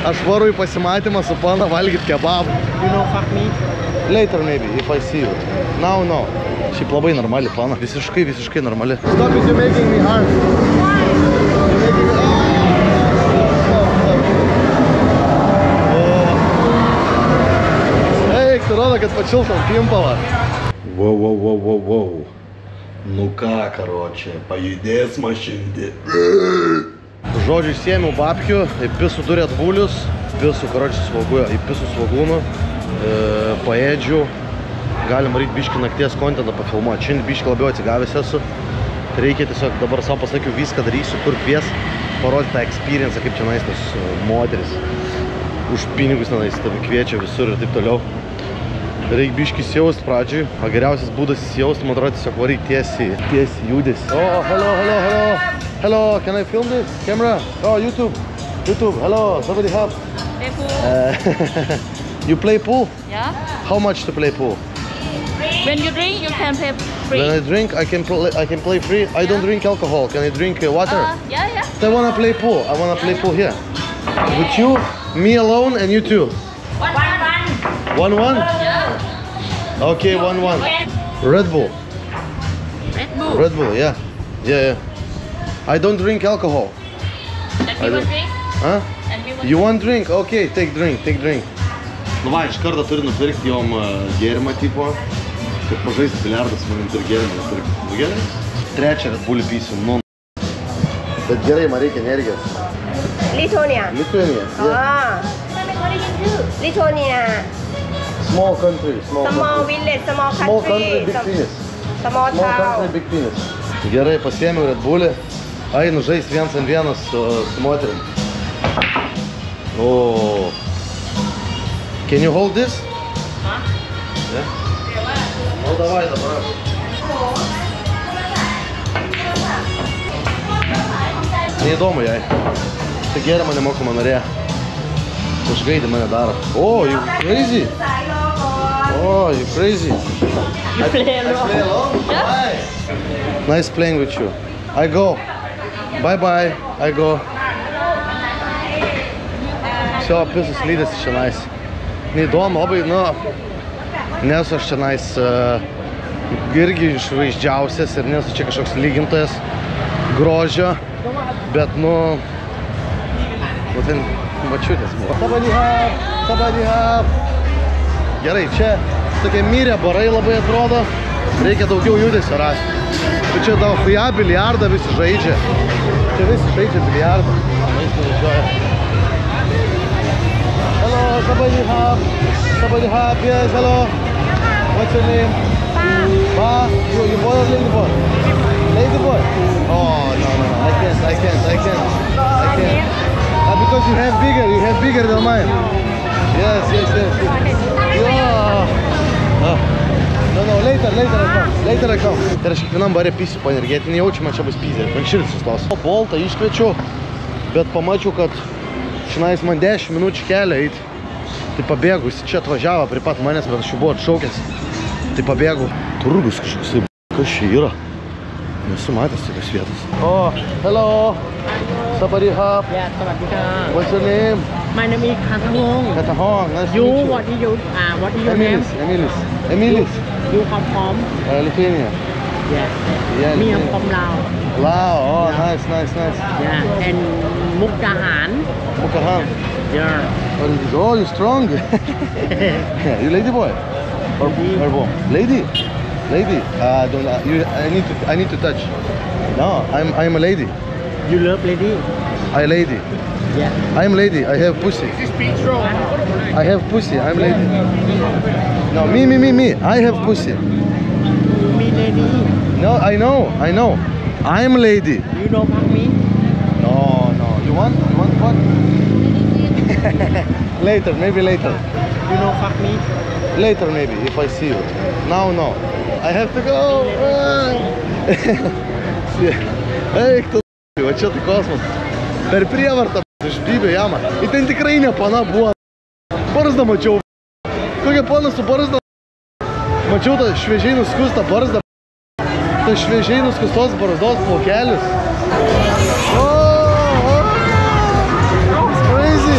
Aš varu į pasimatymą su pana valgyti kebabą. You know fuck me? Later maybe, if I see you. Now, no. Šiaip labai normali pana. Visiškai normali. Stop it, you're making me hard. You're making me... Eik, tu rodo, kad pačiltam pimpalą. Wow. Nu ką, karočią, pajudės mašinti. Žodžiu, įsiėmiau babkių, į pisų du Red Bullius, į pisų svogūnų, paėdžių. Galim varyti biškį nakties kontentą pafilmuoti. Šiandien biškį labiau atsigavęs esu. Reikia tiesiog, dabar savo pasakiau, viską darysiu, kur kvies, parodyti tą experience, kaip čia nais tos moteris. Už pinigus tenais kviečia visur ir taip toliau. Reikia biškį įsijaust pradžiui. O geriausias būdas įsijaust, man atrodo, tiesiog varyti tiesiai judesi. Oh, hello, can I film this? Camera? Oh, YouTube, hello, somebody help. Play pool. You play pool? Yeah. How much to play pool? When you drink, you can play free. When I drink, I can play free. I don't drink alcohol. Can I drink water? Yeah. I wanna play pool. I wanna play pool here. With you, me alone, and you two. 1-1? Yeah. Okay, 1-1. Red Bull. Red Bull, yeah. I don't drink alcohol. And we will drink? Huh? And we will You want drink? Okay, take drink. Nu va, iš karto turi nupirkti jom gėrimą tipo. Kad pažaisti biliardas, manim turi gėrimą nupirkti. Nu gerai? Trečią Red Bull pysiu, nu. Bet gerai, man reikia energijos. Lithuania. Lithuania. Small country. Small village, small country. Small country, big penis. Small town. Big penis. Gerai, pasiėmiau Red Bullį. Einu žaisti 1-1 su moterim. Oh. Can you hold this? Yeah? Nu, davai dabar. Neįdomu jai. Tai gėrimą nemokama norėjo. Užgaidį mane daro. Oh, you crazy? You play alone? Yeah. Nice playing with you. I go. Bye. I go. Все, pisus lydės iš šiandien. Neįdomu, labai, nesu aš šiandien irgi išvaizdžiausias ir nesu čia kažkoks lygintojas grožio, bet, ten mačiutės buvo. Somebody help. Gerai, čia tokie mirę barai labai atrodo, reikia daugiau judesio rasti. Tai čia daug biliardą visi žaidžia. Čia visi žaidžia biliardą. Hello, somebody help, yes, hello. What's your name? Pa. You boy or lady boy? Lady boy? Oh, no, I can't. Because you have bigger than mine. Yes. Yeah. No, later I come. Tai aš kiekvienam bare pysiu po energetinį jaučiu, man čia bus pyzė. Man širdis sustos. Boltą iškviečiu, bet pamačiau, kad šiandien man 10 minučių kelią eiti. Tai pabėgu, jis čia atvažiavo prie pat manęs, bet aš jau buvau atšaukęs. Tai pabėgu. Turgus kažkoksai, kas čia yra? Nesu matęs tokios vietos. Oh, hello. Somebody help. Yeah, sawadika. What's your name? My name is Katahong. Katahong, nice to meet you. What is your name? Emilis. You come from? Lithuania. Yeah. Me, I'm from Laos. Lao, oh, nice. Yeah, and Mukdahan. Yeah. Oh, you're strong. You lady boy? Or boy? Lady? I need to touch. No, I'm a lady. You love lady? I lady. Yeah. I'm lady. I have pussy. I have pussy. I'm lady. No, me. I have pussy. Me lady. No, I know. I'm lady. You don't fuck me? No. You want fuck? Maybe later. You don't fuck me? Later maybe, if I see you. Now, no. I have to go. Eik, tu, va čia tai kosmos. Per prievartą išbybė jamą. Ir ten tikrai ne pana buvo. Barzdą mačiau. Kokia pana su barzda. Mačiau tą šviežiai nuskustą barzdą. Tai šviežiai nuskustos barzdos plaukelius. Oh, it's crazy.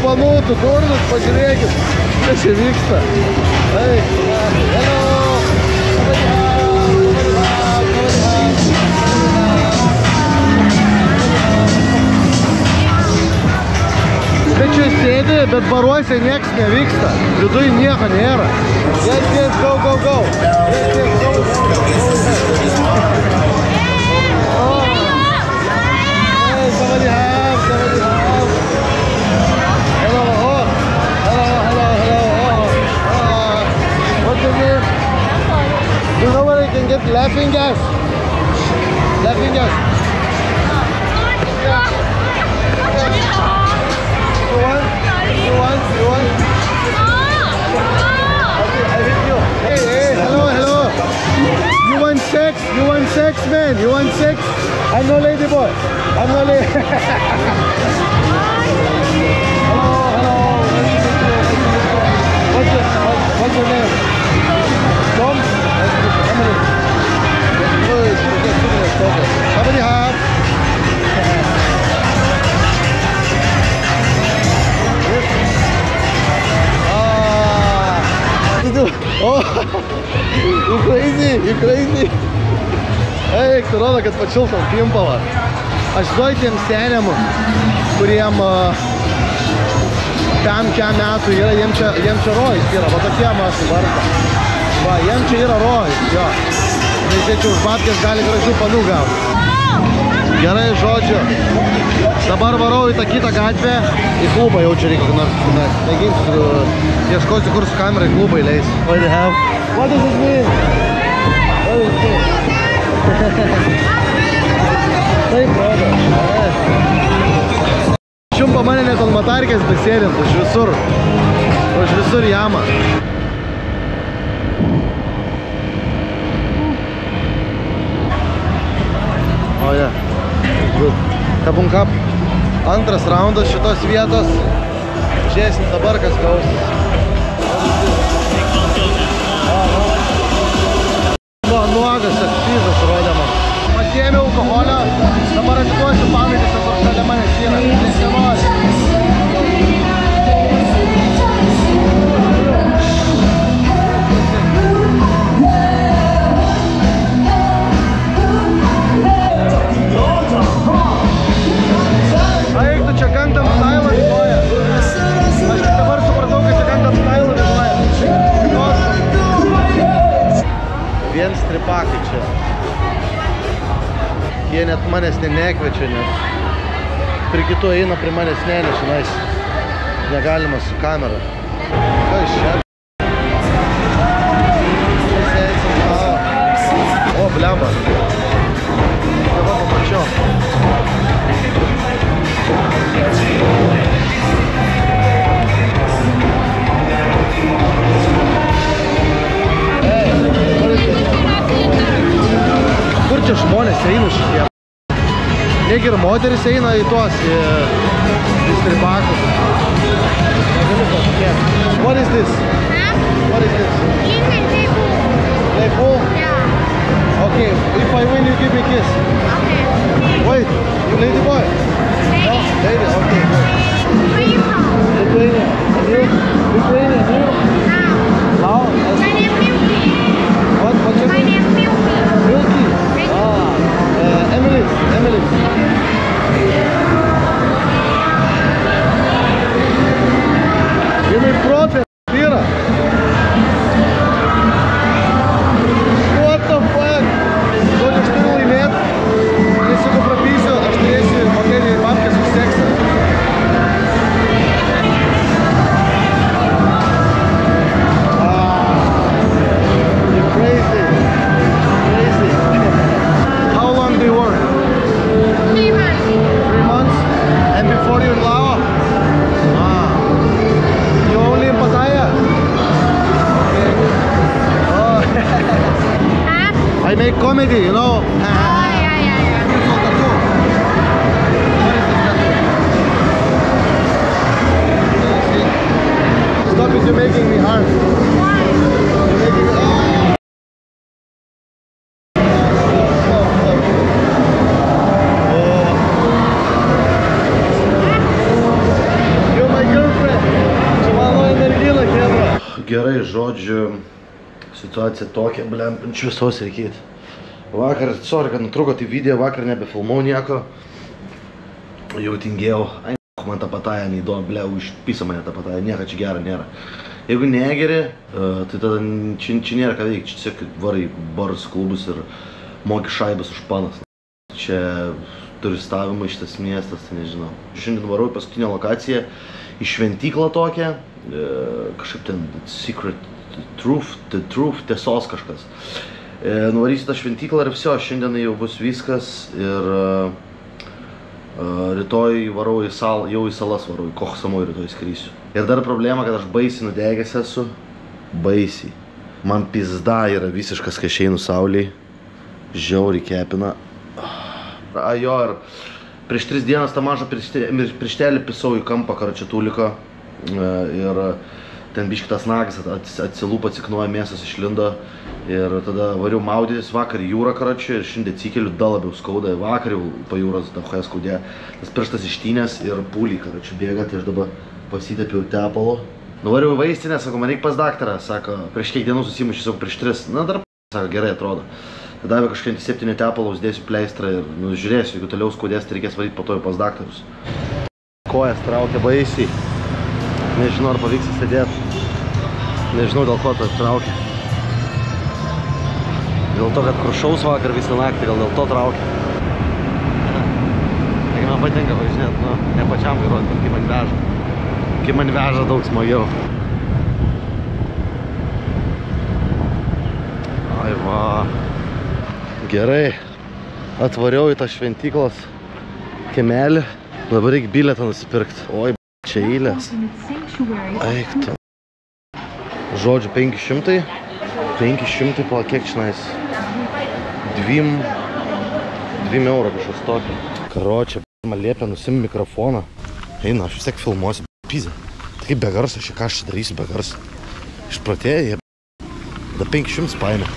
panų, tu durnus, pažiūrėkit, kas čia vyksta. Eik, hello, bet čia sėdi, bet baruose nieks nevyksta. Viduj nieko nėra. Yes, go, go, go. Yes, go, go, go. Oh. Hey, somebody have. Hello, oh. Hello. What's your name? Do you know where you can get laughing gas? Laughing gas. You want? Okay, I hit you. Hey, hello. You want sex, man? You want sex? I'm no lady boy. I'm no lady. Hello. What's your name? Tom? Emily. Somebody have. Oh, you crazy. Eik, tu rodo, kad pačiltam pimpalą. Aš duoju tiem seniam, kuriem kem metų yra, jiem čia rojus yra, va tokie masų varta. Va, jiem čia yra rojus, jo. Tai čia už babkės gali gražių panų gauti. Gerai, žodžiu. Dabar varau į tą kitą gatvę, į klubą jau čia reikia nors. Mėginsiu, ieškosiu, kur su kamerai klubai leis. What does it mean? Taip, rodo. Čiumpa mane net ant matarkės besėdint, už visur jamą. O, ja. Kabum kap. Antras raundas šitos vietos. Žiūrėsim dabar, kas gausis. Nuogas akcizas rodė man. Pasiėmiau alkoholio, dabar atiduosiu pamėgis, kur šalia manęs yra. Nesinori. Eik, tu čia Gangnam Style dainuoja. Aš dabar supratau, kad čia Gangnam Style dainuoja. Vien stripakai čia. Jie net manęs nekviečia, nes prie kitų eina, prie manęs nenešinais. Negalima su kamera. Kas čia? O, blemba. Dabar pamačiau. Kur čia žmonės eina šitie? Negi ir moteris eina į tuos stripakus. What is this? What is this? Play pool? Yeah. Okay, if I win you give me a kiss. Okay. Wait, you lady boy? No? Lady, okay. Where are you from? Lithuania. And you? Lithuania, and you? No. How? My name is Milky. What's your My name? name is Milky. Milky? Emily. Jinai profė yra. What the fuck? Žodžiu, aš turiu laimėt. žodžiu, situacija tokia, blem, šviesos reikėti. Vakar, sorry, kad nutruko tai video, vakar nebefilmau nieko. Jau tingėjau. Ai, man ta pataja neįdomu, ble, užpisa mane ta pataja, nieko čia gera nėra. Jeigu negeri, tai tada čia nėra ką veikti, čia tiesiog varai baras klubus ir moki šaibas už panas. Čia turistavimai šitas miestas, tai nežinau. Šiandien varau į paskutinę lokaciją, į šventyklą tokią, kažkaip ten secret, the truth, tiesos kažkas. Nuvarysiu tą šventyklą ir viso, šiandien jau bus viskas ir rytoj varau į salą, jau į salas varau, į Koh Samui rytoj skrysiu. Ir dar problema, kad aš baisiai nudegęs esu, baisiai. Man pizda yra visiškas, kai aš einu sauliai, žiauriai kepina. Jo, ir prieš 3 dienas tą mažą pirštelį pisau į kampą karočiatūliko ir ten biškitas nagas atsilūpa, atsiknoja, mėsas išlindo ir tada variau maudytis vakar į jūrą karočiui ir šiandien atsikeliu, da labiau skauda, vakar jau po jūros dahoje skaudė, tas pirštas ištynės ir pūlį karočiui bėga, tai aš dabar pasitepiau tepalo. Nuvariau į vaistinę, sako, man reik pas daktarą, sako, prieš kiek dienų susimušiu, sako, prieš 3, na dar sako, gerai atrodo. Tada davė kažkokį antiseptinį tepalą, uždėsiu pleistrą ir žiūrėsiu, jeigu toliau skaudės, tai reikės varyti po to pas daktarus. Kojas traukia baisiai. Nežinau, ar pavyks įsėdėti. Nežinau, dėl ko tai traukia. Dėl to, kad krušaus vakar visą naktį, gal dėl to traukia. Taigi man patinka važinėti, nu, ne pačiam vairuoti, bet kai man veža. Kai man veža daug smagiau. Ai va. Gerai, atvariau į tą šventyklos kiemelį. Dabar reikia bilietą nusipirkti. Oi, čia eilės. Eik tu. Žodžiu, 500. 500, pala, kiek čionais? 2 eurų kažkas tokio. Karočią, man liepia nusimti mikrofoną. Eina, aš vis tiek filmuosiu, pizė. Tai kaip be garso, ką aš čia darysiu be garso? Išpratėję, jie. Da 500 paėmė.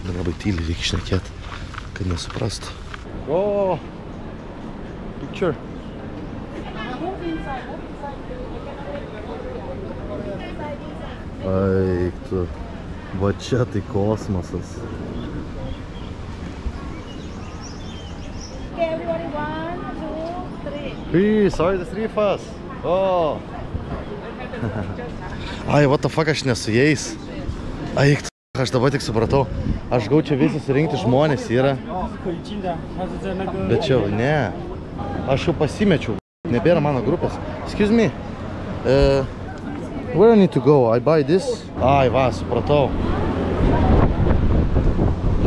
Man labai tyliai reikia šnekėti, kad nesuprastų. O, picture. Eik tu, va čia tai kosmosas. Okay, everybody, 1, 2, 3. Peace, how are the rifas? Oh. Ai, what the fuck, aš nesu jais. Eik tu, aš dabar tik supratau. Aš gau čia visi surinkti žmonės yra. Bet čia, ne. Aš jau pasimečiau. Nebėra mano grupės. Excuse me. Where I need to go? I buy this? Ai, va, supratau.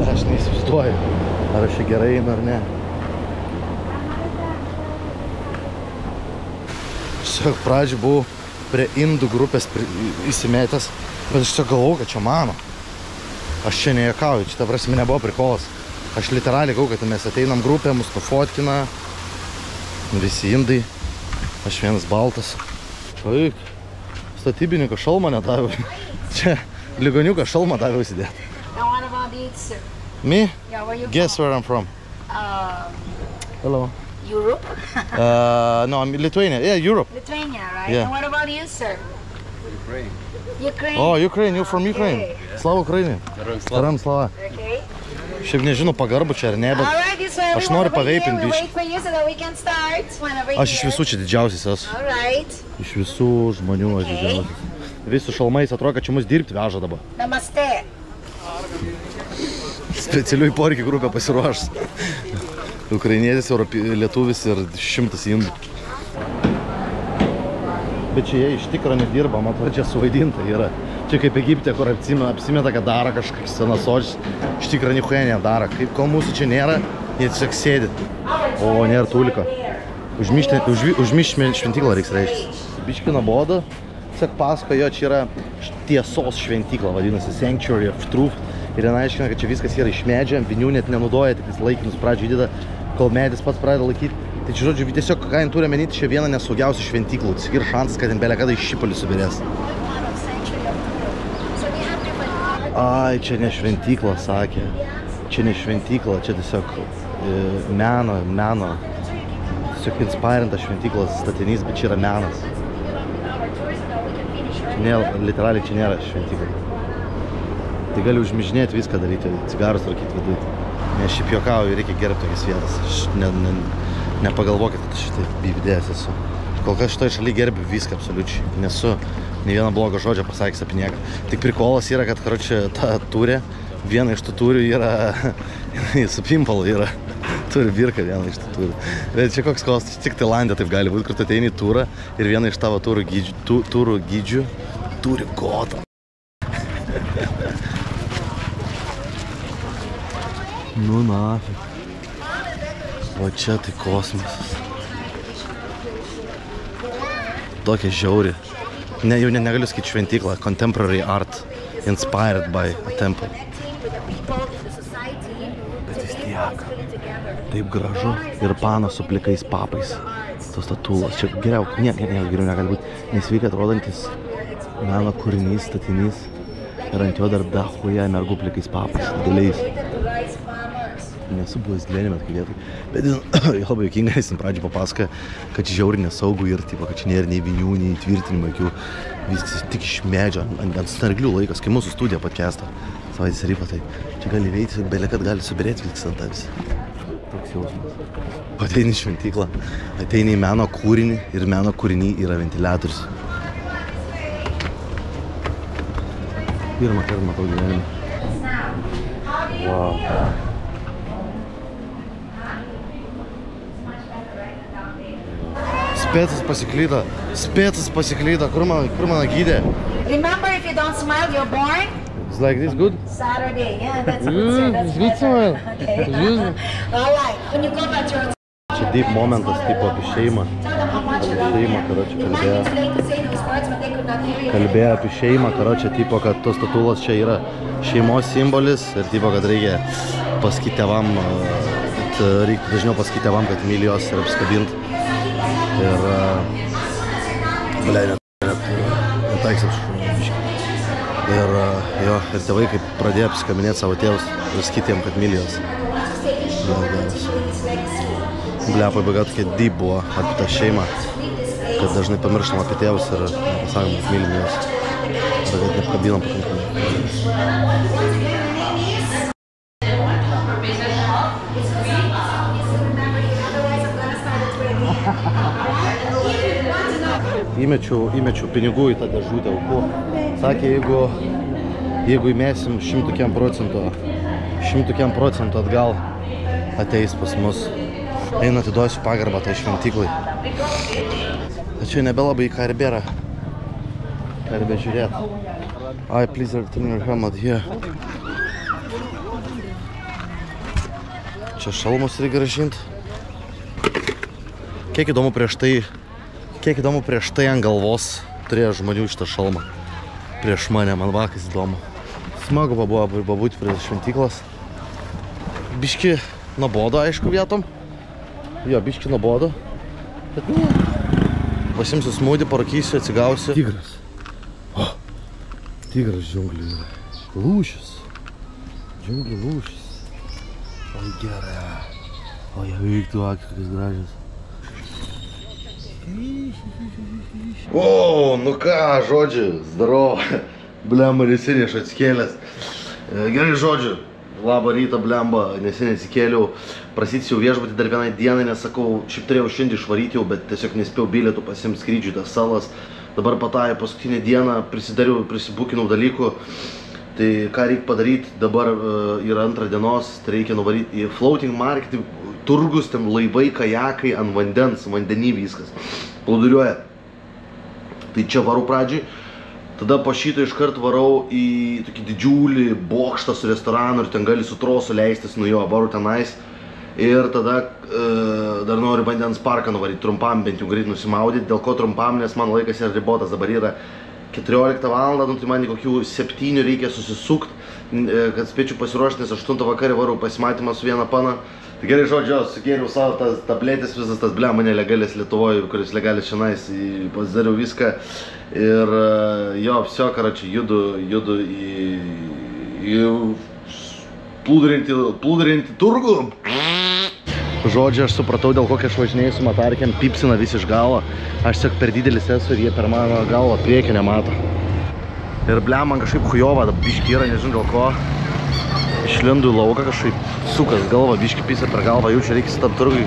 Aš neįsivaizduoju. Ar aš čia gerai einu ar ne. Tiesiog pradžių buvau prie indų grupės įsimetęs, bet aš tiesiog galvau, kad čia mano. Aš čia nejuokauju, čia ta prasme nebuvo prikolas. Aš literaliai galvau, kad mes ateinam grupę, mus nufotkina, visi indai, aš vienas baltas. Eik, statybininko šalmą nedavau. Čia ligoniuko šalmą davau įsidėti. Now what about you, sir? Me? Yeah, where you Guess from? where I'm from. Hello. Europe? No, I'm Lithuania. Yeah, Europe. Lithuania, right? Yeah. And what about you, sir? Ukraine. Ukraine? Oh, Ukraine, you're from Ukraine. Okay. Slava Ukrainai. Geram slava. Okay. Šiaip nežinau pagarbų čia ar ne, bet Alrighty, so aš noriu everyone over here, paveipinti we biškį. wait for you so that we can start whenever Aš iš visų čia didžiausias esu. Alright. Iš visų žmonių aš didžiausias. Visų šalmais atrodo, kad čia mus dirbti veža dabar. Namaste. Specialiųjų poreikių grupė pasiruošus. Ukrainietis, lietuvis ir 100 indų. Bet čia jie iš tikro nedirba, man atrodo, čia suvaidinta yra. Čia kaip Egipte, kur apsimeta, kad daro kažkoks senasočius. Iš tikro nichuja nedaro. Kol mūsų čia nėra, jie tiesiog sėdi. O, nėra tūliko. Užmišti šventyklą reiks reištis. Biški nuobodu. Tiesiog pasakojo, čia yra tiesos šventykla, vadinasi Sanctuary of Truth. Ir jie aiškina, kad čia viskas yra iš medžio, vinių net nenaudoja, tik laikinus pradžių įdeda, kol medis pats pradeda laikyti. Tai čia, žodžiu, tiesiog, ką jin turi omenyti, čia viena nesaugiausių šventyklų. Ir šansas, kad jin belia kada iš šipalį subirės. Ai, čia ne šventykla, sakė. Čia ne šventykla, čia tiesiog meno. Tiesiog inspirintas šventyklos statinys, bet čia yra menas. literaliai čia nėra šventyklų. Tai gali užmižinėti viską daryti, cigarus rūkyti vidui. Nes šiaip juokauju, reikia gerbti tokias vietas. Aš nepagalvokit, kad šitai bivdėjęs esu. Kol kas šitoj šaly gerbiu viską absoliučiai. Nesu nei vieną blogo žodžio pasakęs apie nieką. Tik prikolas yra, kad karočią ta turė, viena iš tų turių yra, su pimpalu yra. Turi birka vieną iš tų turių. Bet čia koks kostas, tik Tailandė taip gali būti, kur tu ateini į turą ir viena iš tavo turų gydžių turi kotą. Nu nafik. O čia tai kosmosas. Tokia žiauri. Jau negaliu sakyti šventykla. Contemporary art inspired by a temple. Bet vis tiek. Taip gražu. Ir panos su plikais papais. Tos statulos. Čia geriau negali būti. Nesveikai atrodantis meno kūrinys, statinys. Ir ant jo dar dahuja mergų plikais papais. Dideliais. Nesu buvęs gyvenime tokia vietoj. Bet jis labai juokingai, jis pradžioj papasakoja, kad žiauriai nesaugu ir tipo, kad čia nėra nei vinių, nei tvirtinimų, jokių. Viskas tik iš medžio, ant snarglių laikas, kai mūsų studija podcast'o. Savaitės rypą, tai čia gali veikti, belė kad gali subirėti viskas ant tavęs. Toks jausmas. Ateini į šventyklą, ateini į meno kūrinį ir meno kūrinį yra ventiliatorius. Pirmą kartą matau gyvenime. Wow. Spėtas pasiklydo. Kur mano gydė? Remember, if you don't smile, you're born? It's like this, good? Saturday, yeah, that's a good sir. That's good smile. Okay. All right, when you go back to your... Čia deep momentas, tipo apie šeimą. Apie šeimą, karočią, kalbėjo apie šeimą, karočią, tipo, kad tos statulos čia yra šeimos simbolis ir tipo, kad reikia pasakyti tėvam, reiktų dažniau pasakyti tėvam, kad myli jos ir apskabinti. Ir, netaiks apšūniškai. Ir tėvai, kaip pradėjo apsikabinėti savo tėvus ir sakyti jiem, kad myli jos. Pabaiga tokia deep buvo apie tą šeimą, kad dažnai pamirštam apie tėvus ir nepasakom, kad mylim jos. Ir kad neapkabinom pakankamai. Įmečiau pinigų į tą dėžutę aukų. Sakė, jeigu įmesim 100% atgal, ateis pas mus. Einu atiduosiu pagarbą tai šventyklai. Tačiau nebelabai į ką ir bėra. Ką ir bežiūrėt. Please return your helmet here. Čia šalmus reikia grąžinti. Kiek įdomu prieš tai ant galvos turėjo žmonių šitą šalmą. Prieš mane, man vakas įdomu. Smagu buvo pabūti prie šventyklos. Biški nuobodo, aišku, vietom. Jo, biški nuobodo. Bet ne. Pasimsiu smūdį, parūkysiu, atsigausiu. Tigras. Tigras džiunglių yra. Lūšis. Džiunglių lūšis. Oi, gerai. Oi, veiktų akį, kokias gražias. Nu ką, žodžiu, zdarova. Blemba, neseniai aš atsikėlęs. Gerai, žodžiu. Labą rytą, blemba, neseniai atsikėliau. Prasitisiu viešbutį dar vienai dienai, nes sakau, šiaip turėjau šiandien išvaryti jau, bet tiesiog nespėjau bilietų pasiimti skrydžių į tas salas. Dabar patąją paskutinę dieną prisibukinau dalykų. Tai ką reikia padaryti, dabar yra antrą dienos, tai reikia nuvaryti į floating market, turgus, ten laivai, kajakai, ant vandens, vandenį viskas. Plūduriuoja. Tai čia varau pradžiai. Tada po šito iškart varau į tokį didžiulį bokštą su restoranu ir ten gali su trosu leistis, nu jo, varau tenais. Ir tada dar noriu vandens parką nuvaryti, trumpam bent jau greit nusimaudyti. Dėl ko trumpam, nes man laikas yra ribotas, dabar yra 14 valandą, nu tai man į kokių 7 reikia susisukti, kad spėčiau pasiruošti, nes 8 vakarį varau pasimatymą su viena pana. Tai gerai, žodžiu, sugėriau savo tas tabletės, visas tas blema nelegalės Lietuvoje, kuris legalės šiandien, pasidariau viską. Ir jo, viso, karočiui, judu į plūdrinti turgų. Žodžiu, aš supratau, dėl kokio aš važinėjau su matarkiam, pipsina vis iš galo. Aš tiesiog per didelis esu ir jie per mano galvą priekį nemato. Ir blem, man kažkaip chujova, biški yra, nežinau dėl ko. Išlindu į lauką kažkaip, sukas galva, biški pisa per galvą, jau čia reikia sitam turgui.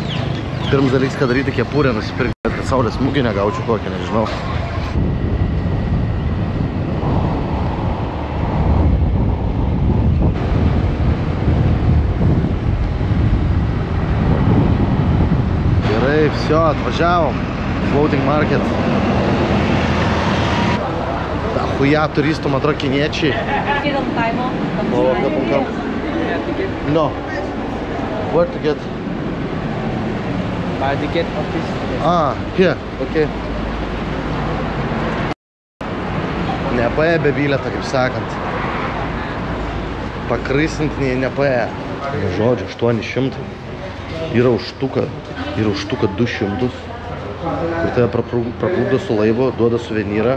Pirms dalyks, kad daryti kepurę, nusipirkti, kad saulės smūgį negaučiau kokią, nežinau. Gerai, всё, atvažiavom. Floating market. Ta huja turistų, man atrodo, kiniečiai. O, kapam. No. Where to get? Buy ticket office. Ah, here, okay. Nepaėbė bilietą, kaip sakant. Pakrysint nepaėbė. Žodžiu, 800. Yra už štuką 200. Kur tave praplukdo su laivu, duoda suvenyrą.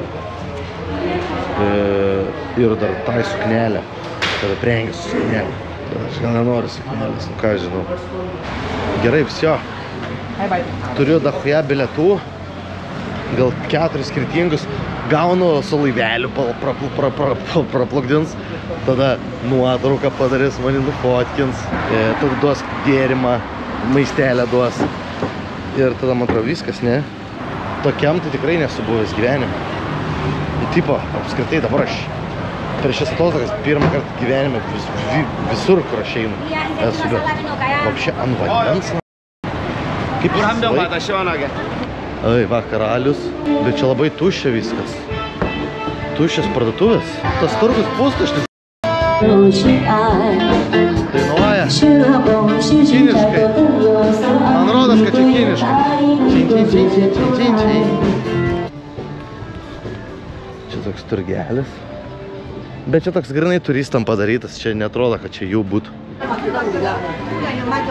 Ir dar tai suknelę. Tada prengė su suknelę. Aš gal nenoriu suknelės, nu ką žinau. Gerai, всё. Turiu dahuja bilietų. Gal 4 skirtingus. Gaunu su laiveliu, praplukdins. Tada nuotrauką padarys, mane nufotkins. Tada duos gėrimą, maistelę duos. Ir tada, man atrodo, viskas, ne? Tokiam tai tikrai nesu buvęs gyvenime. Tipo, apskritai dabar aš per šias atostogas pirmą kartą gyvenime visur, kur aš einu. Esu, bet vapšė ant vandens. Kaip įsivaik? Ai, va, karalius. Bet čia labai tuščia viskas. Tuščias parduotuvės. Tas turgus pustuštis. Dainuoja. Kiniškai. Man rodos, kad čia kiniškai. Čia toks turgelis. Bet čia toks grinai turistam padarytas. Čia netrodo, kad čia jų būtų.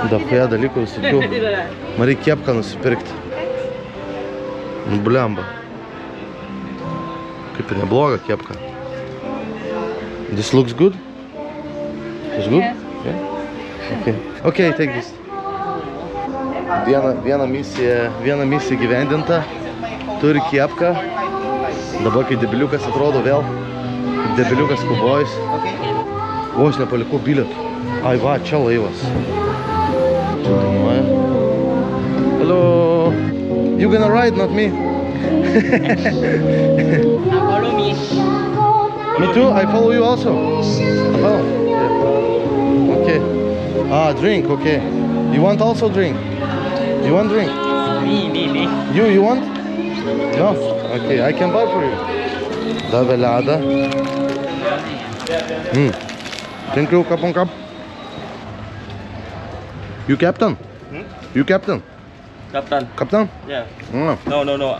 Dahuja dalykų visokių. Man reikia kepką nusipirkti. Nu, blemba. Kaip ir nebloga kepka. This looks good? It's good? Yeah? Okay. Okay, take this. Viena misija gyvendinta. Turi kepką. Dabar, kai debiliukas atrodo vėl. Debiliukas kubojus. O, aš nepalikau bilietų. Ai, va, čia laivas. Čia dainuoja. Hello. You gonna ride, not me? Follow me. Me too, I follow you also. Follow. Yeah. Okay. Ah, drink, okay. You want also drink? You want drink? Me. You want? No? Okay, I can buy for you. Davė ledą. Thank you, cup on cup. You captain? You captain? Captain. Captain? Yeah. Oh. No.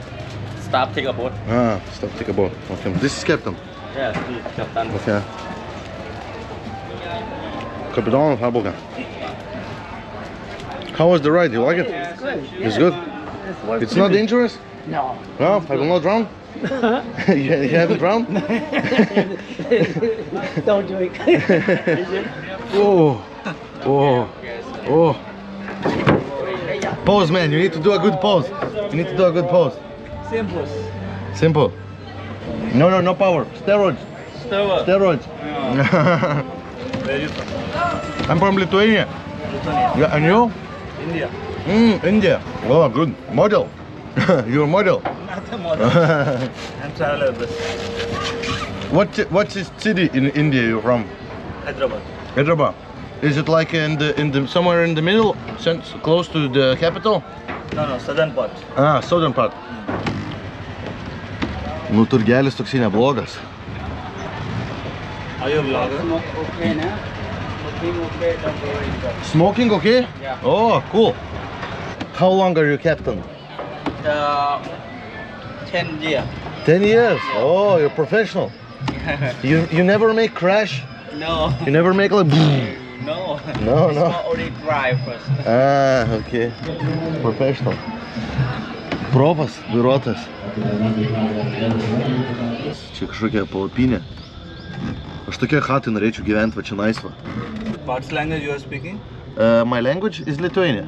Staff take a boat. Ah, stop, take a boat. Okay. This is captain. Yeah, captain. Okay. Kapitan Haboga. How was the ride? You like it? It's good. It's good? It's not dangerous? No. No? I will not drown? You haven't drowned? Don't do it. Oh. Pose, man. You need to do a good pose. You need to do a good pose. Simple. No power. Steroids. Steroids. Where are you from? I'm from Lithuania. Yeah, and you? India. India. Oh, good. Model. You're a model. Not a model. I'm traveler. What's this city in India you're from? Hyderabad. Hyderabad. Is it like in the somewhere in the middle, close to the capital? No, southern part. Ah, southern part. Nu, turgelis toksai neblogas. Are you a vlogger? Smoking okay? Yeah. Oh, cool. How long are you captain? 10 years. 10 years. Oh, you're professional. You never make crash? No. You never make like No. No. Only drive first. Ah, okay. Professional. Profas, vairuotojas. Čia kažkokia palapinė. Aš tokia chatai norėčiau gyventi, va čia naisva. What language you are speaking? My language is Lithuania.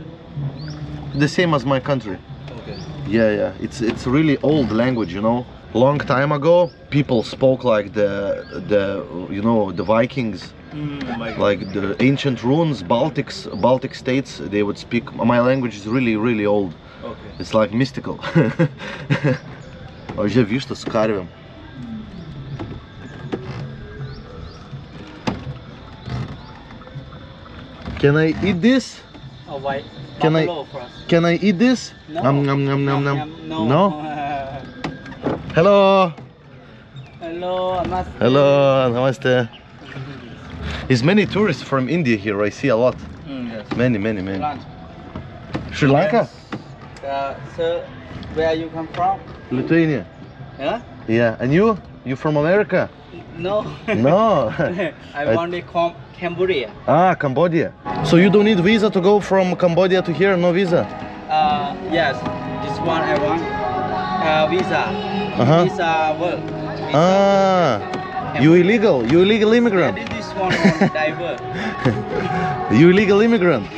The same as my country. Okay. Yeah. It's really old language, you know. long time ago, people spoke like the you know, the Vikings, like the ancient runes, Baltic states. They would speak. My language is really old. Okay. It's like mystical. O žiūrėk, vištas su karvėm. Can I eat this? Oh, white. Can I- Buffalo first. Can I eat this? No. No. No. Hello. Hello, namaste. Hello. Namaste. There's many tourists from India here. I see a lot. Yes. Many. Lunch. Sri Lanka? Sir, where you come from? Lithuania. Huh? Yeah. And you? You from America? No. No. I want to come Cambodia. Ah, Cambodia. So you don't need visa to go from Cambodia to here? No visa? Yes. This one I want. Visa. Uh-huh. Visa work. Ah. You illegal? You illegal immigrant? Yeah, this one on diver. You illegal immigrant?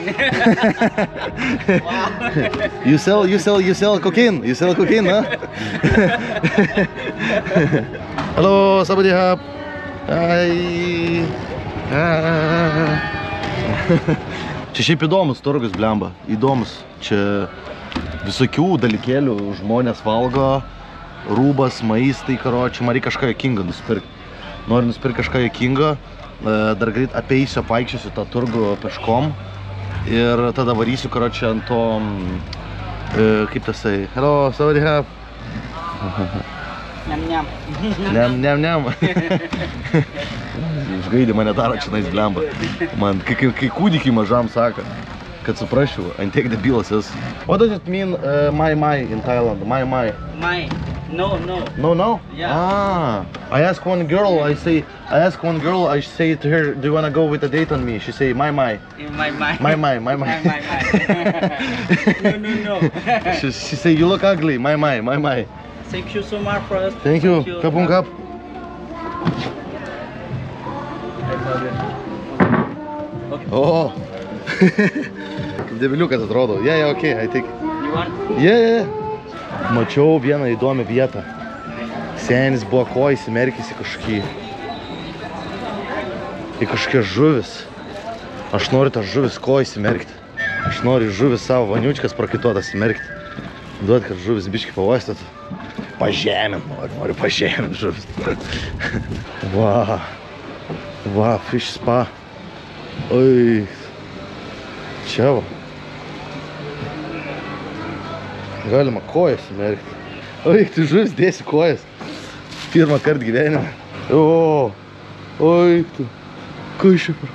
Wow. You sell cocaine? You sell cocaine, huh? Hello, somebody help. Hi. Čia šiaip įdomus turgus, blemba. Įdomus. Čia visokių dalykėlių žmonės valgo. Rūbas, maistai, karoči. Man reikia kažką juokingo nusipirkti. Noriu nusipirkti kažką juokingo. Dar greit apeisiu, paikščiosiu tą turgų peškom. Ir tada varysiu, karoči, ant to... Kaip tasai? Hello, somebody help. Niam. Išgaidė mane daro čia nais blemba. Man, kai kūdikiai mažam sako, kad suprasčiau, ant tiek debilas esu. What does it mean my in Thailand? My. My. No. No? Yeah. Ah. I ask one girl, I say to her, do you wanna go with a date on me? She say, my. My. My. No. She say, you look ugly, my. Thank you so much for us. Thank you. Kapun kap. Okay. O. Kaip debiliukas atrodo. Yeah, okay, I take. You want? Yeah. Mačiau vieną įdomią vietą. Senis buvo ko įsimerkęs į kažkokias žuvis. Aš noriu tą žuvis ko įsimerkti. Aš noriu žuvis savo vaniučkas prakituotas įmerkti. Duot, kad žuvis biškį pavostytų. Pažemint noriu pažemint žuvis. Va, fish spa. Oi. Čia va. Galima kojas įmerkti. Oi, tu žuvis dėsi kojas. Pirmą kartą gyvenime. Oi, tu. Kas čia per...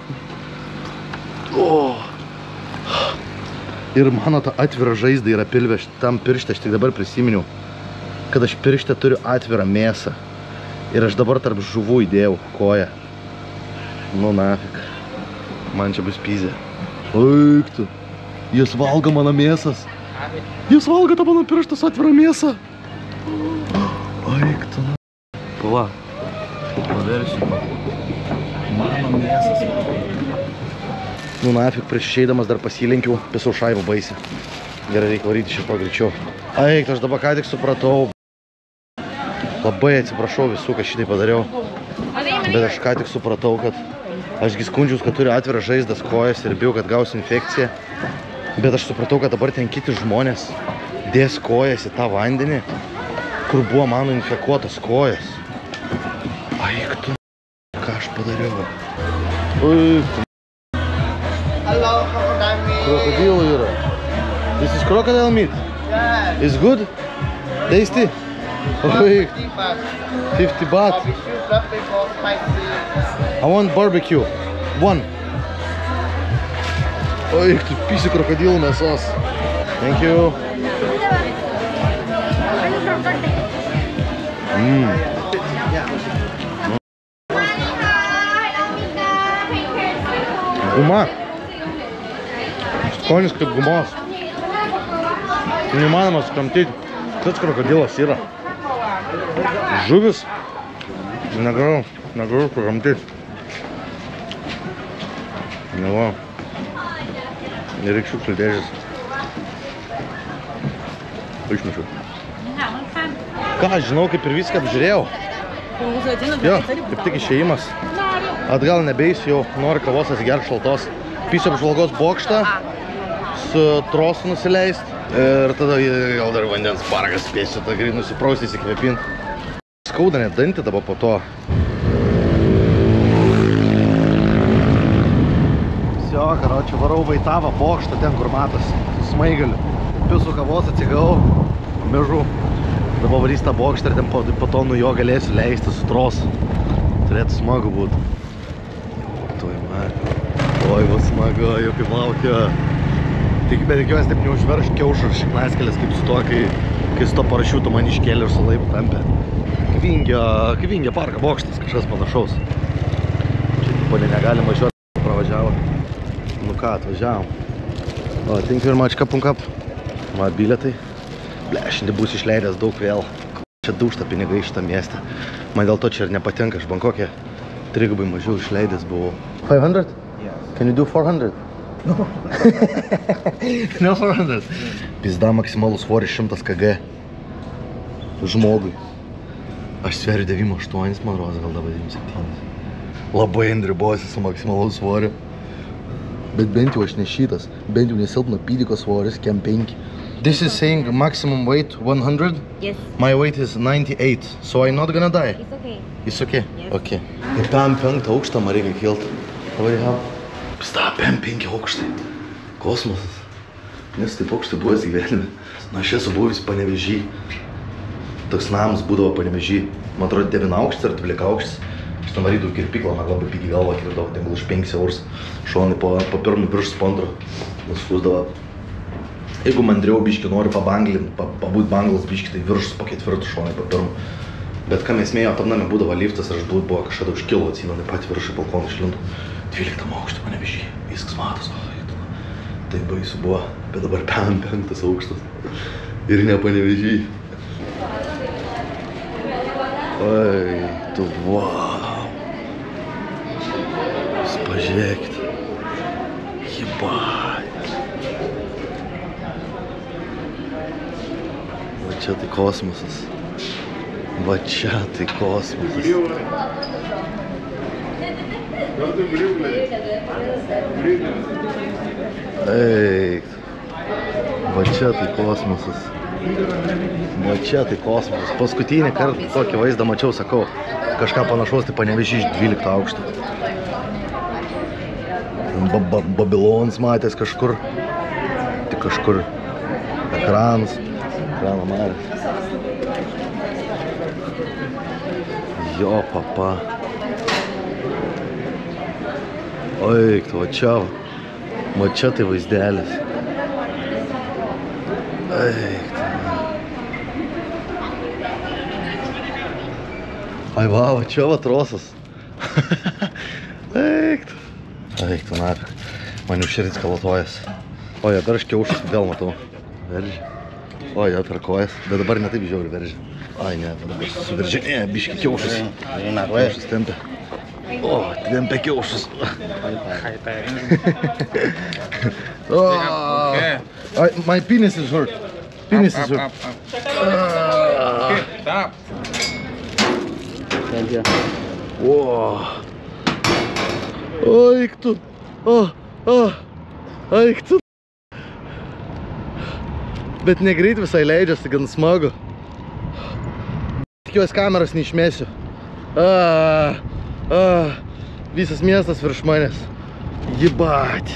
Ir mano ta atvira žaizda yra pilve. Tam piršte aš tik dabar prisiminiau, kad aš piršte turiu atvirą mėsą. Ir aš dabar tarp žuvų įdėjau koją. Nu nafik. Man čia bus pyzė. Oi, tu. Jis valgo mano mėsas. Jis valgo tą mano pirštas atvirą mėsą. Oi, tu. Pala. Paversiu. Mano mėsas. Nu nafik, prieš išeidamas dar pasilenkiau, pisau šaibą baisį. Gerai, reikia varyti šito greičiau. Eik, aš dabar ką tik supratau. Labai atsiprašau visų, kad šitai padariau. Bet aš ką tik supratau, kad ašgi skundžiaus, kad turi atvirą žaizdas kojas ir bijau, kad gausiu infekciją. Bet aš supratau, kad dabar ten kiti žmonės dės kojas į tą vandenį, kur buvo mano infekuotos kojas. Eik, tu. Ką aš padariau? Eik, tu. Hello, crocodile meat. Crocodile yra. This is crocodile meat? Yeah. It's good? Tasty? Oi, 50 baht. 50 baht. Barbecue, fluffy pork, spicy. I want barbecue. One. Oi, tu pisi krokodilų mėsos. Thank you. Guma. Skonis kaip gumos. Neįmanoma sukramtyti. Koks krokodilas yra. Žuvis. Negaliu sukramtyti. Va. Ir reik šiukšlių dėžės. Išmečiau. Ką, žinau, kaip ir viską apžiūrėjau. Jo, kaip tik išėjimas. Atgal nebeisiu jau, noriu kavos atsigerti šaltos. Pysiu apžvalgos bokštą, su trosu nusileist. Ir tada gal dar vandens pargas spėsiu, tą greit nusiprausti, įsikvėpinti. Skauda net dantį dabar po to. Jo, karočią, varau Vaitavą bokštą, ten kur matas, su smaigaliu. Pisu kavos atsigavau, mežu. Dabar varys tą bokštą ir ten po to nuo jo galėsiu leisti su trosu. Turėtų smagu būt. Tuoj man. Oi, va smagu, jau kaip laukia. Bet tikiuosi taip neužverš kiaušų ir šiknaskelės kaip su to, kai su to parašiutu man iškėlė ir su laivu tampė. Vingio parko bokštas, kažkas panašaus. Čia tipo negalim važiuoti, pravažiavo. Nu ką, atvažiavom. O, thank you very much, kap. Va, bilietai. Ble, šiandien bus išleidęs daug vėl. Čia dūšta pinigai šitą miestą. Man dėl to čia ir nepatinka, aš Bankokė trigubai mažiau išleidęs buvau. 500? Yes. Can you do 400? No. No 400. Pizda maksimalus svoris 100 kg. Žmogui. Aš sveriu 98, man rodos, gal dabar 97. Labai ant ribos su maksimalus svoriu. Bet bent jau aš nešytas. Bent jau nesilpno pydiko svoris, kem 5. This is saying maximum weight 100? Yes. My weight is 98, so I'm not gonna die? It's okay. It's okay? Yes. Okay. Į PM5 aukštą man reikia kilt. Labai ham. Pista, PM5 aukštai. Kosmosas. Nes taip aukštai buvęs gyvenime. Na, aš esu buvęs Panevėžy. Toks namas būdavo Panevėžy. Man atrodo 9 aukštas ar 12 aukštas. Aš ten varydavau kirpiklą, man labai pigi galvą kirdavo. Ten gal už 5 eurus. Šonai po pirmų viršus po antro. Nuskūsdavo. Jeigu mandriau biškį nori pabanglint, pabūt banglas biškį, tai viršus po 4 šonai po pirmų. Bet kam esmėjo, tam name būdavo liftas, aš buvo kažkada užkilo, atsimenu, pat viršų balkoną išlindu. 12 aukštą Panevėžy, viskas matos. Tai baisu buvo, bet dabar PM5 aukštas. Ir ne Panevėžy. Oi, tu wow. Jūs pažiūrėkit. Jibai. Va čia tai kosmosas. Va čia tai kosmosas. Eik. Va čia tai kosmosas. Va čia tai kosmosas. Paskutinį kartą tokį vaizdą mačiau, sakau, kažką panašaus, tai Panevėžy iš 12 aukšto. Babilons matęs kažkur. Tik kažkur ekranas. Ekrano marės. Jo, papa. Oik, va čia. Va čia tai vaizdelis. Eik. Ai va čia va trosas. Eik. Eik, tu nafik. Man jau širdis kalatojas. O, jie per kiaušus vėl matau. Veržia. O, jie per kojas. Bet dabar netaip žiauri veržia. Ai, ne, dabar suveržia. Ne, biški kiaušus. Kiaušus tempia. O, tempia kiaušus. My penis is hurt. Penis is hurt. Okay, stop. Wow. Eik tu. Eik tu. Bet negreit visai leidžiasi, gan smagu. Tikiuosi kameras neišmėsiu. Visas miestas virš manęs. Jibat.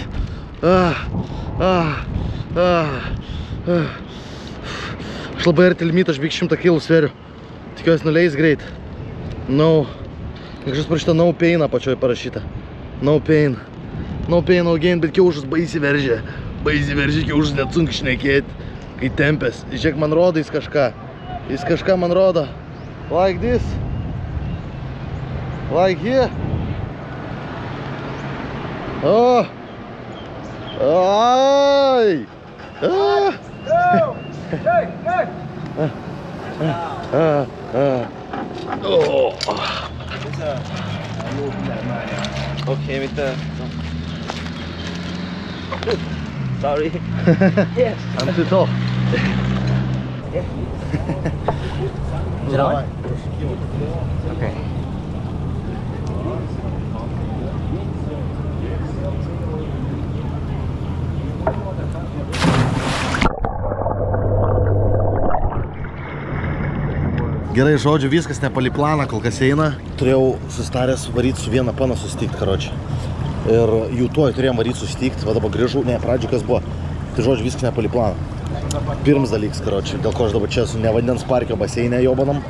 Aš labai arti limito, aš beveik 100 kg sveriu. Tikiuosi nuleis greit. No. Kažkas parašyta no pain apačioj parašyta. No pain. No pain, no gain, bet kiaušus baisiai veržia. Baisiai veržia, kiaušus net sunku šnekėti. Kai tempės. Žiūrėk, man rodo jis kažką. Jis kažką man rodo. Like this. Like here. Oh. Ai. Okay, with the... Sorry. I'm too tall. Is it on? Okay. Gerai, žodžiu, viskas nepali planą, kol kas eina. Turėjau susitaręs varyti su viena pana susitikti, karoči. Ir jų tuoj turėjom varyti susitikti, va dabar grįžau, ne, pradžioj kas buvo. Tai žodžiu, viskas nepali planą. Pirmas dalykas, karoči, dėl ko aš dabar čia su nevandens parkio baseinė jobanam.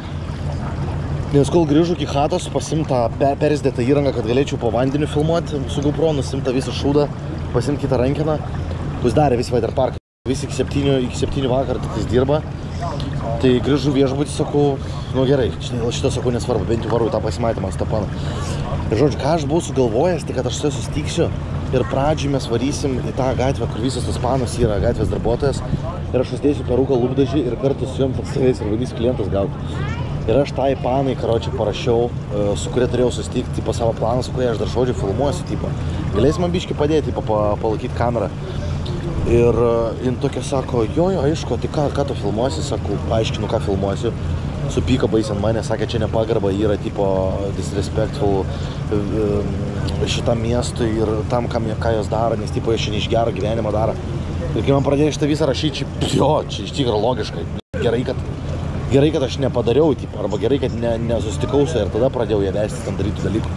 Nes kol grįžau iki chatos, pasimtą perisdėtą įrangą, kad galėčiau po vandeniu filmuoti, su GoPro, nusimtą visą šūdą, pasimtą kitą rankiną. Uždarė visi Vaiter parką. Visi iki 7 vakar tik jis dirba. Tai grįžau viešbutį, sakau, nu gerai, šitą sakau nesvarbu, bent jau varu tą pasimatymą su tą paną. Ir žodžiu, ką aš buvau sugalvojęs, tai kad aš su juo susitiksiu ir pradžiui mes varysim į tą gatvę, kur visas tas panas yra gatvės darbuotojas. Ir aš uždėsiu peruką lūpdažį ir kartu su jom atstovės ir vadysiu klientus gauti. Ir aš tai panai, karočiui, parašiau, su kuria turėjau susitikti, tipo, savo planą, su kuria aš dar žodžiu filmuosiu, tipo. Galėsi man biškį padėti, tipo, palaikyti kamerą. Ir jin tokia sako, jo, aišku, tai ką tu filmuosi, sakau, paaiškinu, ką filmuosiu. Supyko baisiai ant mane, sakė, čia nepagarba, yra tipo disrespectful šitam miestui ir tam, ką jos daro, nes tipo, jie šiandien iš gero gyvenimo daro. Ir kai man pradėjo šitą visą rašyti, jo, čia iš tikrųjų logiškai. Gerai, kad aš nepadariau, tipo, arba gerai, kad nesusitikau su ir tada pradėjau ją vesti ten darytų dalykų.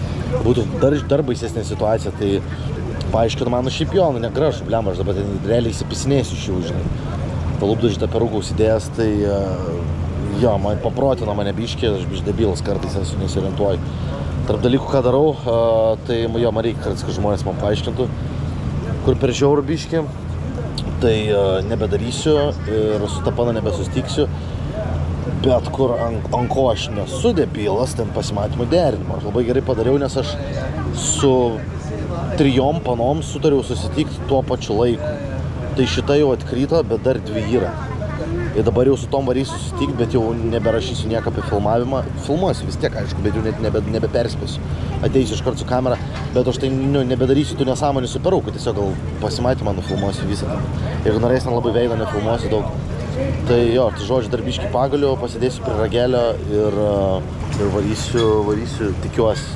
Būtų dar baisesnė situacija, tai paaiškinu man, nu šiaip jo, nu negražu, blem, aš dabar ten realiai įsipisinėsiu iš jų, žinai. Palūpdu šitą peruką užsidėjęs, tai jo, man paprotino mane biškį, aš biškį debilas kartais esu, nesiorientuoju. Tarp dalykų, ką darau, tai jo, man reikia kartais, kad žmonės man paaiškintų, kur per žiaurų biškį, tai nebedarysiu ir su tą paną nebesustiksiu. Bet kur ant ko aš nesu debilas, ten pasimatymų derinimo. Aš labai gerai padariau, nes aš su 3 panom sutariau susitikti tuo pačiu laiku. Tai šita jau atkrito, bet dar 2 yra. Ir dabar jau su tom varysiu susitikti, bet jau neberašysiu nieko apie filmavimą. Filmuosiu vis tiek, aišku, bet jau nebeperspėsiu. Ateisiu iškart su kamera, bet aš tai nebedarysiu tų nesąmonių su peruku. Tiesiog gal pasimatymą nufilmuosiu visą. Jeigu norėsi, labai veidą nefilmuosiu daug. Tai jo, tai žodžiu, dar biškį pagaliu, pasidėsiu prie ragelio ir varysiu, tikiuosi,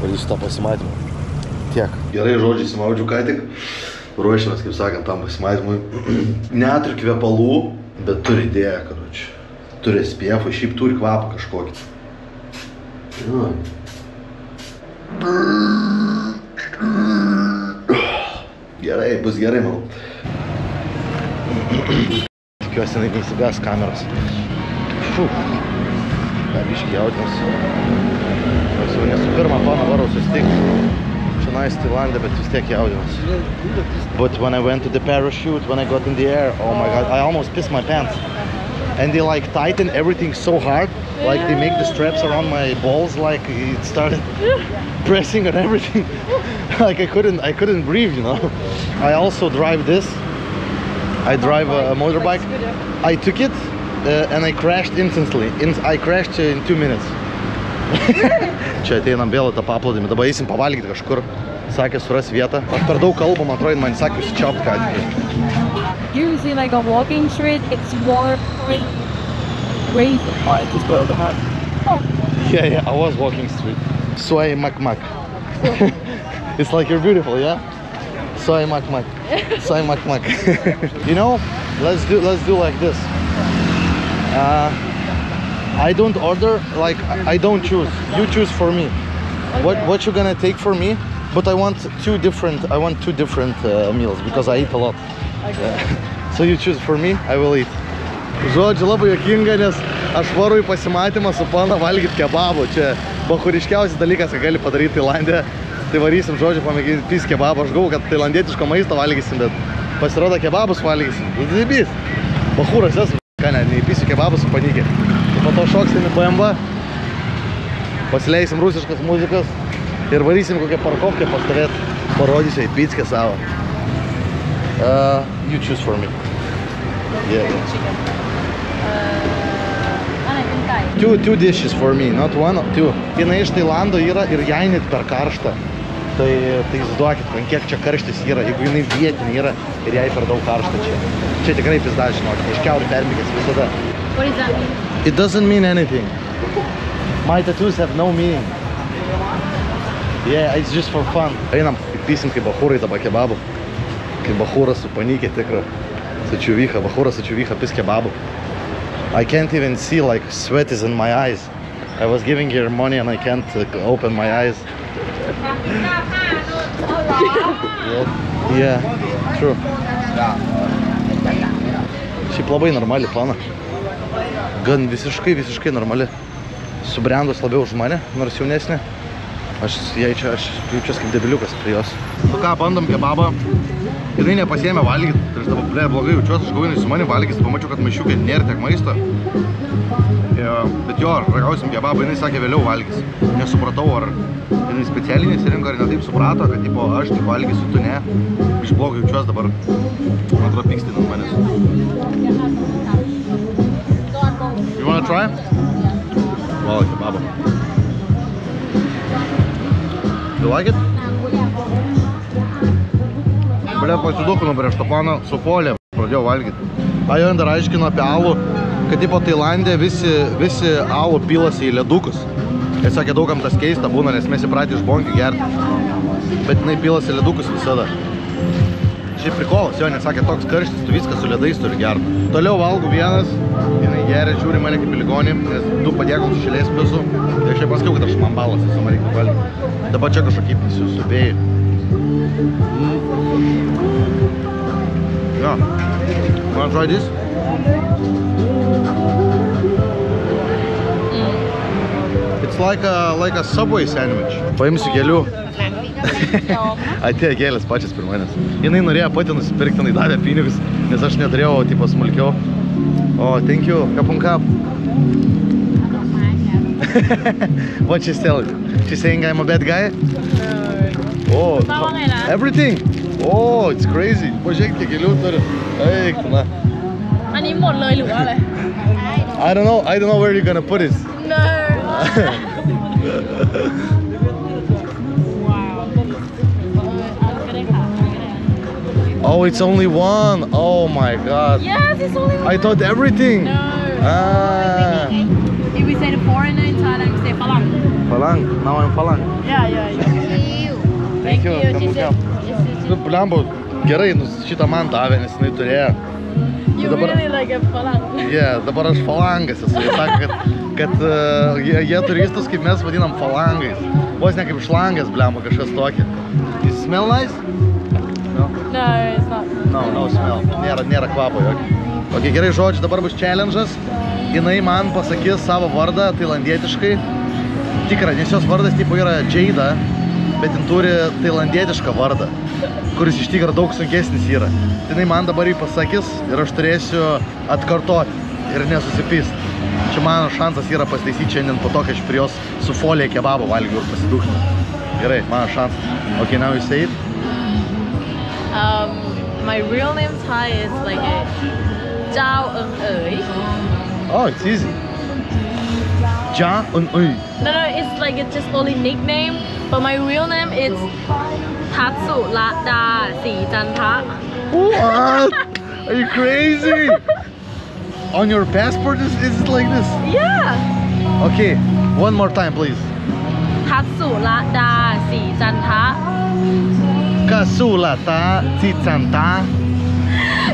varysiu tą pasimatymą. Tiek. Gerai, žodžiu, įsimaudžiu ką tik. Ruošiamės, kaip sakant, tam pasimatymui. Neturi kvepalų, bet turi idėją, karoči. Turi SPF, šiaip turi kvapą kažkokį. Gerai, bus gerai, manau. Tikiuosi, jinai neįsigas kameros. Ką biškį jautinas. Aš jau nesu pirmą paną varau susitikti. Nice Tailande, but vis tiek jaudinas. But when I went to the parachute, when I got in the air, oh my god, I almost pissed my pants. And they like tighten everything so hard, like they make the straps around my balls, like it started pressing on everything. Like I couldn't breathe, you know. I also drive this. I drive a motorbike. I took it and I crashed instantly. I crashed in 2 minutes. Čia ateinam vėl tą paplūdimį, dabar eisim pavalgyti kažkur. Sakė, suras vietą. Aš per daug kalbu, man atrodo, man sakė, užsičiaupt ką tik. Usually like a walking street, it's more crazy. Oh, I just built a hut. Oh. Yeah, I was walking street. Soy Mac. It's like you're beautiful, yeah? Soy Mac. Soy Mac. You know, let's do like this. I don't order, like I don't choose. You choose for me. Okay. What you're gonna take for me? But I want two different meals because I eat a lot. Okay. So you choose for me, I will eat. Žodžiu, labai juokinga, nes aš varu į pasimatymą su pana valgyti kebabų. Čia bahuriškiausias dalykas, ką gali padaryti Tailande. Tai varysim, žodžiu, pamėginti pys kebabą. Aš galvoju, kad tailandietiško maisto valgysim, bet pasirodo kebabus valgysim. Dibys. Bahuras esu, ką ne, neįpysiu kebabus su panykė. Po to šoksim į BMW, pasileisim rusiškas muzikas ir varysim kokią parkovkę pastovėti, parodysiu į pickę savo. You choose for me. Yeah. Two dishes for me, not one, two. Viena iš Tailando yra ir jai net per karšta. Tai įsivaizduokit, man kiek čia karštis yra, jeigu jinai vietinė yra ir jai per daug karšta čia. Čia tikrai pizda, žinokit, iš kiaurių permykės visada. What does that mean? It doesn't mean anything. My tattoos have no meaning. Yeah, it's just for fun. Einam, pysim kaip bachūrai dabar kebabų. Kaip bachūras su panikė tikra. Su čiuvycha, bachūras su čiuvycha pis kebabų. I can't even see, like, sweat is in my eyes. I was giving her money and I can't open my eyes. Yeah, true. Šiaip labai normali plana. Gan visiškai normali. Subrendus labiau už mane, nors jaunesnė. Aš jaučiuos kaip debiliukas prie jos. Nu ką, bandom kebabą. Jinai nepasiėmė valgyti. Tai aš dabar blogai jaučiuos, aš gavau jinai su manim valgyti. Pamačiau, kad maišiukė nėra tiek maisto. Bet jo, ragausim kebabą, jinai sakė vėliau valgys. Nesupratau, ar jinai specialiai nesirinko, ar ne taip suprato, kad tipo, aš tik valgysiu, tu ne. Iš blogai jaučiuos dabar. Man atrodo, pyksti nuo manęs. You wanna try? Wow, kebabą. You like it? Bля, pasiduokinu prieš tą planą su folija. Pradėjau valgyti. Ajo dar aiškino apie alų, kad tipo Tailandė visi alų pilasi į ledukus. Jis sakė, daugam tas keista būna, nes mes įpratę iš bonkių gerti. Bet jinai pilasi ledukus visada. Šiaip prikolas, jo, nes sakė, toks karštis, tu viską su ledais turi gerti. Toliau valgu vienas, jinai geria, žiūri mane kaip į ligonį, nes du padėkul su šilės pisu. Tai aš šiaip pasakiau, kad aš mambalas esu, man reikia valgyti. Dabar čia kažkokį susubėjai. Ja. Wanna try this? It's like a Subway sandwich. Paimsiu gėlių. Atėjo gėlės pačias prie manęs. Jinai norėjo pati nusipirkti, jinai davė pinigus, nes aš neturėjau, tipo, smulkiau. Oh, thank you. Kapun kap. What she's telling? She's saying I'm a bad guy? Oh, everything. Oh, it's crazy. Pažiūrėk, kiek gėlių turi. Eik, na. อันนี้หมดเลยหรือว่าอะไร I don't know where you're gonna put it. No. Oh, it's only one. Oh my god. Yes, it's only one. I thought everything. No. Ah. If we say the foreigner in Thailand, we say Falang. Falang. Now I'm Falang. Yeah. Thank you. Nu, blembu, gerai, šitą man davė, nes jinai turėjo. You really like a Falang. Yeah, dabar aš falangas esu. Jie sako, kad jie turistus, kaip mes vadinam, falangais. Vos ne kaip šlangas, blembu, kažkas tokį. Does it smell nice? No, it's not. No smell. Nėra kvapo jokio. Ok, gerai, žodžiu, dabar bus challenge'as. Jinai man pasakys savo vardą tailandietiškai. Tikra, nes jos vardas tipo yra Jada, bet jin turi tailandietišką vardą, kuris iš tikro daug sunkesnis yra. Jinai man dabar jį pasakys ir aš turėsiu atkartoti ir nesusipyst. Čia mano šansas yra pasitaisyti šiandien po to, kai aš prie jos su folija kebabą valgiau ir pasidušinu. Gerai, mano šansas. Ok, now you say it. My real name Thai is like a Zhao Ng Oi. Oh, it's easy. Ja Ng Oi. No, it's like it's just only nickname. But my real name is Tatsu Lada Si Jantha. What? Are you crazy? On your passport is it like this? Yeah. Okay, one more time please. Tatsu Lada Si Jantha. Kasulata Cicanta.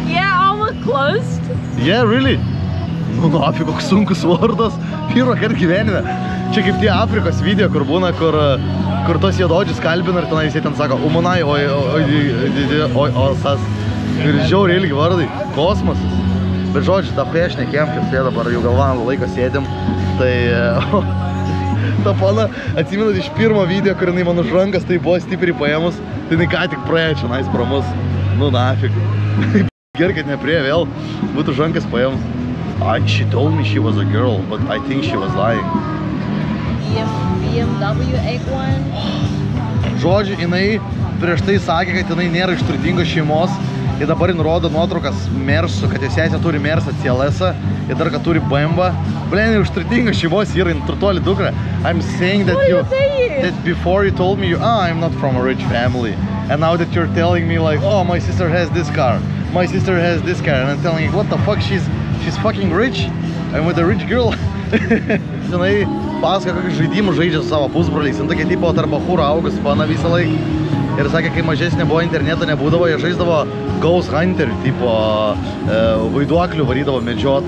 Yeah, almost close. Yeah, really? Nu, apie koks sunkus vardas. Pirmą kartą gyvenime. Čia kaip tie Afrikos video, kur būna, kur tos juododžius kalbina ir tenai jisai ten sako Umunai, osas. Ir žiauriai ilgi vardai. Kosmosas. Bet žodžiu, tą prieš nekėjom, kad sėda dabar jau galvojam laiko sėdim. Tai ta pana, atsiminat iš pirmo video, kur jinai man už rankas tai buvo stipriai paėmus. Tai jinai ką tik praėjo čia nais pro mus. Nu, nafik. Gerai, kad nepriejo vėl. Būtų už rankas paėmus. She told me she was a girl, but I think she was lying. BMW X1. Žodžiu, jinai prieš tai sakė, kad jinai nėra iš turtingos šeimos Ir dabar jin rodo nuotraukas Mersų, kad jos sesė turi Mersą CLS-ą ir dar, kad turi BMW. Blin, už turtingą šeimos yra, jin turtuolį dukrą. I'm saying that that before you told me I'm not from a rich family. And now that you're telling me like, oh, my sister has this car. My sister has this car. And I'm telling you, what the fuck, she's fucking rich. I'm with a rich girl. Žinai, pasaka, kokius žaidimus žaidžia su savo pusbroliais. Jin tokia tipo tarp bachūrų augus pana visą laiką. Ir sakė, kai mažesnė buvo interneto nebūdavo, jie žaisdavo Ghost Hunter, tipo vaiduoklių varydavo medžiot.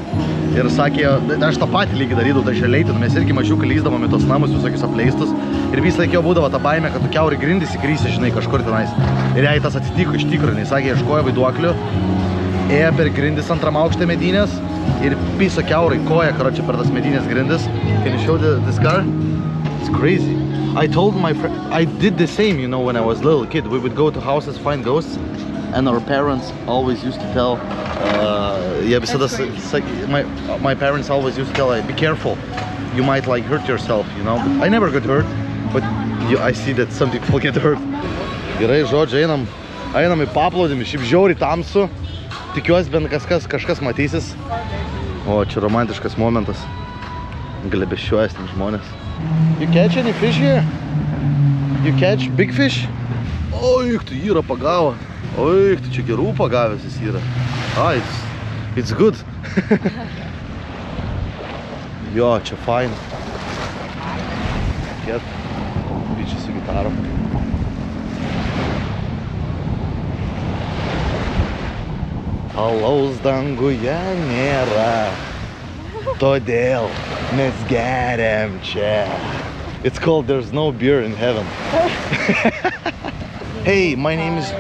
Ir sakė, aš tą patį lygį darydavau, tai šeleitinu, mes irgi mažiukai lyzdavome tos namus visokius apleistus. Ir vis laikėjo būdavo tą baimę, kad tu kiauri grindys įkrysi, žinai, kažkur tenais. Ir jai tas atsitiko iš tikro, jinai sakė, ieškojo vaiduoklių, ėjo per grindis antram aukštą medinės ir piso kiaurai koja, karočią, per tas medinės grindis. Can you show this car? It's crazy. I told my friend, I did the same, you know, when I was a little kid. We would go to houses, find ghosts, and our parents always used to tell, my parents always used to tell, like, be careful, you might like hurt yourself, you know. But I never got hurt, but I see that some people get hurt. Gerai, žodžiu, einam į paplūdimį, šiaip žiauriai tamsu, tikiuosi bent kažkas matysis. O, čia romantiškas momentas, glebesčiuojas ten žmonės. You catch any fish here? You catch big fish? Oik, tu yra pagavo. Oik, tu čia gerų pagavęs jis yra. It's good. Jo, čia fine. Kiet, bičiai su gitarom. Alaus danguje nėra. Todėl mes geriam čia. It's called There's No Beer in Heaven. Hey, my name is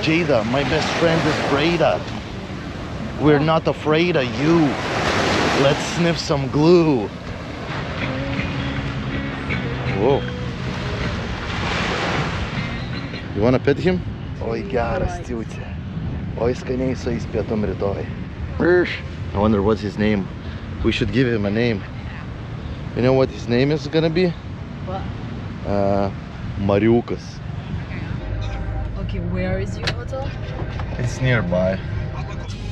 Jada. My best friend is Breda. We're not afraid of you. Let's sniff some glue. Whoa. You wanna pet him? Oi, geras ciūtė. Oi, skaniai su jais pietum rytoj. I wonder what's his name. We should give him a name. You know what his name is gonna be? What? Mariukas. Okay, where is your hotel? It's nearby.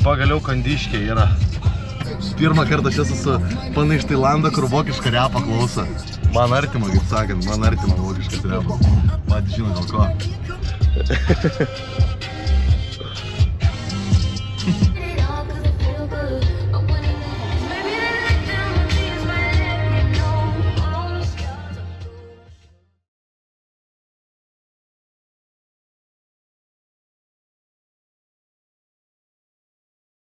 Pagaliau Kandiškė yra. Pirmą kartą aš esu su pana iš Tailando, kur vokišką repą klauso. Man artima, kaip sakant, man artima vokiškas repas. Man žino dėl ko.